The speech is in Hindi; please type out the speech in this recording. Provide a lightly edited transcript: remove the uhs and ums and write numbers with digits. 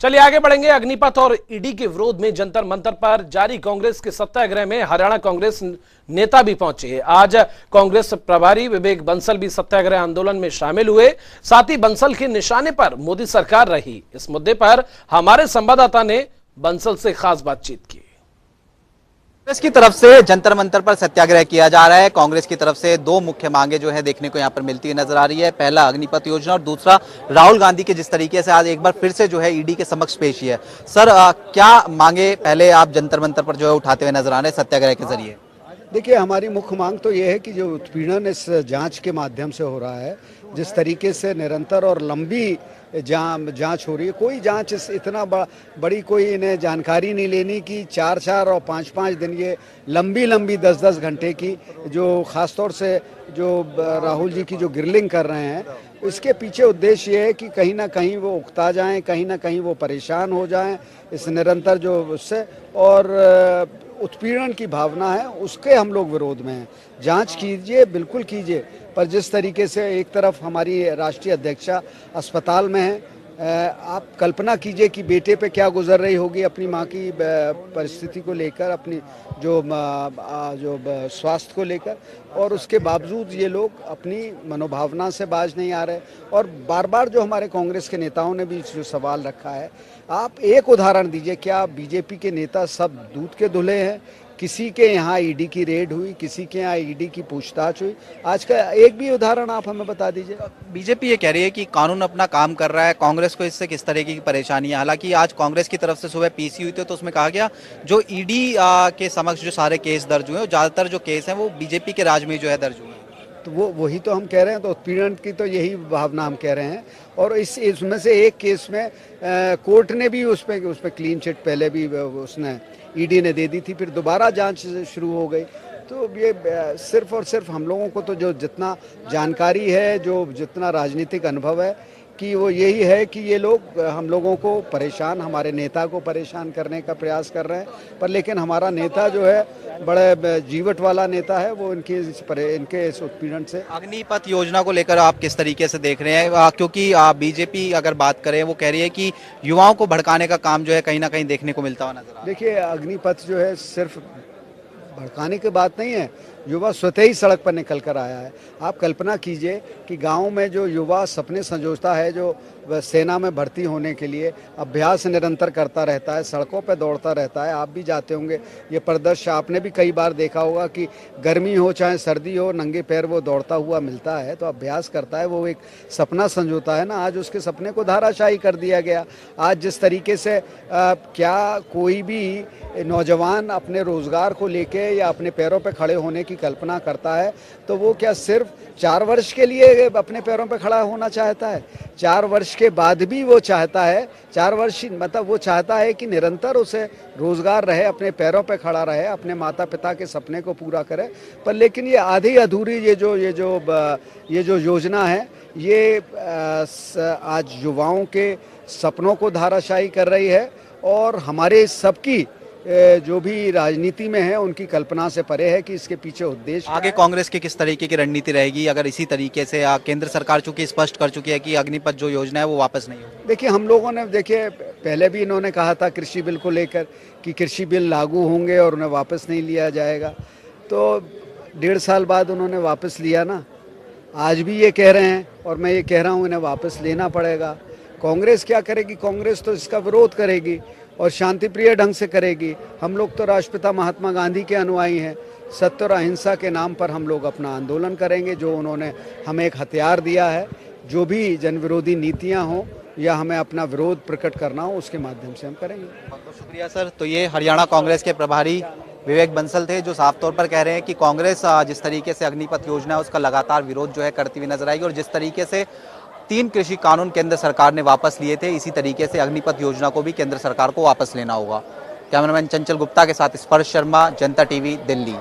चलिए आगे बढ़ेंगे। अग्निपथ और ईडी के विरोध में जंतर मंतर पर जारी कांग्रेस के सत्याग्रह में हरियाणा कांग्रेस नेता भी पहुंचे। आज कांग्रेस प्रभारी विवेक बंसल भी सत्याग्रह आंदोलन में शामिल हुए। साथ ही बंसल के निशाने पर मोदी सरकार रही। इस मुद्दे पर हमारे संवाददाता ने बंसल से खास बातचीत की। कांग्रेस की तरफ से जंतर मंतर पर सत्याग्रह किया जा रहा है। कांग्रेस की तरफ से दो मुख्य मांगे जो है देखने को यहां पर मिलती हुई नजर आ रही है। पहला अग्निपथ योजना और दूसरा राहुल गांधी के जिस तरीके से आज एक बार फिर से जो है ईडी के समक्ष पेशी है। सर क्या मांगे पहले आप जंतर मंतर पर जो है उठाते हुए नजर आ रहे हैं सत्याग्रह के जरिए? देखिए, हमारी मुख्य मांग तो ये है कि जो उत्पीड़न इस जांच के माध्यम से हो रहा है, जिस तरीके से निरंतर और लंबी जांच हो रही है, कोई जांच इतना बड़ी कोई इन्हें जानकारी नहीं लेनी कि 4-4 और 5-5 दिन ये लंबी 10-10 घंटे की जो खासतौर से जो राहुल जी की जो ग्रिलिंग कर रहे हैं, इसके पीछे उद्देश्य ये है कि कहीं ना कहीं वो उकता जाएं, कहीं ना कहीं वो परेशान हो जाएं इस निरंतर जो उससे, और उत्पीड़न की भावना है उसके हम लोग विरोध में हैं। जांच कीजिए, बिल्कुल कीजिए, पर जिस तरीके से एक तरफ हमारी राष्ट्रीय अध्यक्षा अस्पताल में है, आप कल्पना कीजिए कि बेटे पे क्या गुजर रही होगी अपनी माँ की परिस्थिति को लेकर, अपनी जो स्वास्थ्य को लेकर, और उसके बावजूद ये लोग अपनी मनोभावना से बाज नहीं आ रहे। और बार बार जो हमारे कांग्रेस के नेताओं ने भी जो सवाल रखा है, आप एक उदाहरण दीजिए, क्या बीजेपी के नेता सब दूध के धुले हैं? किसी के यहाँ ईडी की रेड हुई, किसी के यहाँ ईडी की पूछताछ हुई? आज का एक भी उदाहरण आप हमें बता दीजिए। बीजेपी ये कह रही है कि कानून अपना काम कर रहा है, कांग्रेस को इससे किस तरीके की परेशानी है। हालांकि आज कांग्रेस की तरफ से सुबह पीसी हुई थी तो उसमें कहा गया जो ईडी के समक्ष जो सारे केस दर्ज हुए, ज्यादातर जो केस हैं वो बीजेपी के राज में जो है दर्ज हुए। तो वही तो हम कह रहे हैं, तो उत्पीड़न की तो यही भावना हम कह रहे हैं। और इसमें से एक केस में कोर्ट ने भी उस पर क्लीन चिट पहले भी उसने ईडी ने दे दी थी, फिर दोबारा जांच शुरू हो गई। तो ये सिर्फ और सिर्फ हम लोगों को तो जो जितना जानकारी है, जो जितना राजनीतिक अनुभव है, कि वो यही है कि ये लोग हम लोगों को परेशान, हमारे नेता को परेशान करने का प्रयास कर रहे हैं। पर लेकिन हमारा नेता जो है बड़े जीवट वाला नेता है, वो इनके इस उत्पीड़न से। अग्निपथ योजना को लेकर आप किस तरीके से देख रहे हैं? क्योंकि बीजेपी अगर बात करें वो कह रही है कि युवाओं को भड़काने का काम जो है कहीं ना कहीं देखने को मिलता हुआ नजर आ रहा है। देखिए, अग्निपथ जो है सिर्फ भड़काने की बात नहीं है, युवा स्वतः ही सड़क पर निकल कर आया है। आप कल्पना कीजिए कि गांव में जो युवा सपने संजोता है, जो सेना में भर्ती होने के लिए अभ्यास निरंतर करता रहता है, सड़कों पर दौड़ता रहता है। आप भी जाते होंगे, ये परिदृश्य आपने भी कई बार देखा होगा कि गर्मी हो चाहे सर्दी हो, नंगे पैर वो दौड़ता हुआ मिलता है, तो अभ्यास करता है, वो एक सपना संजोता है ना। आज उसके सपने को धाराशाही कर दिया गया। आज जिस तरीके से क्या कोई भी नौजवान अपने रोजगार को लेके या अपने पैरों पे खड़े होने की कल्पना करता है, तो वो क्या सिर्फ 4 वर्ष के लिए अपने पैरों पे खड़ा होना चाहता है? 4 वर्ष के बाद भी वो चाहता है, 4 वर्ष मतलब वो चाहता है कि निरंतर उसे रोजगार रहे, अपने पैरों पे खड़ा रहे, अपने माता पिता के सपने को पूरा करे। पर लेकिन ये आधी अधूरी ये जो योजना है, ये आज युवाओं के सपनों को धाराशाही कर रही है, और हमारे सबकी जो भी राजनीति में है उनकी कल्पना से परे है कि इसके पीछे उद्देश्य। आगे कांग्रेस की किस तरीके की रणनीति रहेगी अगर इसी तरीके से केंद्र सरकार चूंकि स्पष्ट कर चुकी है कि अग्निपथ जो योजना है वो वापस नहीं होगी? देखिए, हम लोगों ने पहले भी इन्होंने कहा था कृषि बिल को लेकर कि कृषि बिल लागू होंगे और उन्हें वापस नहीं लिया जाएगा, तो 1.5 साल बाद उन्होंने वापस लिया ना। आज भी ये कह रहे हैं और मैं ये कह रहा हूँ इन्हें वापस लेना पड़ेगा। कांग्रेस क्या करेगी? कांग्रेस तो इसका विरोध करेगी और शांतिप्रिय ढंग से करेगी। हम लोग तो राष्ट्रपिता महात्मा गांधी के अनुयायी हैं। सत्य और अहिंसा के नाम पर हम लोग अपना आंदोलन करेंगे। जो उन्होंने हमें एक हथियार दिया है, जो भी जन विरोधी नीतियां हो या हमें अपना विरोध प्रकट करना हो, उसके माध्यम से हम करेंगे। बहुत बहुत शुक्रिया सर। तो ये हरियाणा कांग्रेस के प्रभारी विवेक बंसल थे, जो साफ तौर पर कह रहे हैं कि कांग्रेस जिस तरीके से अग्निपथ योजना है उसका लगातार विरोध जो है करती हुई नजर आएगी, और जिस तरीके से 3 कृषि कानून केंद्र सरकार ने वापस लिए थे, इसी तरीके से अग्निपथ योजना को भी केंद्र सरकार को वापस लेना होगा। कैमरामैन चंचल गुप्ता के साथ स्पर्श शर्मा, जनता टीवी, दिल्ली।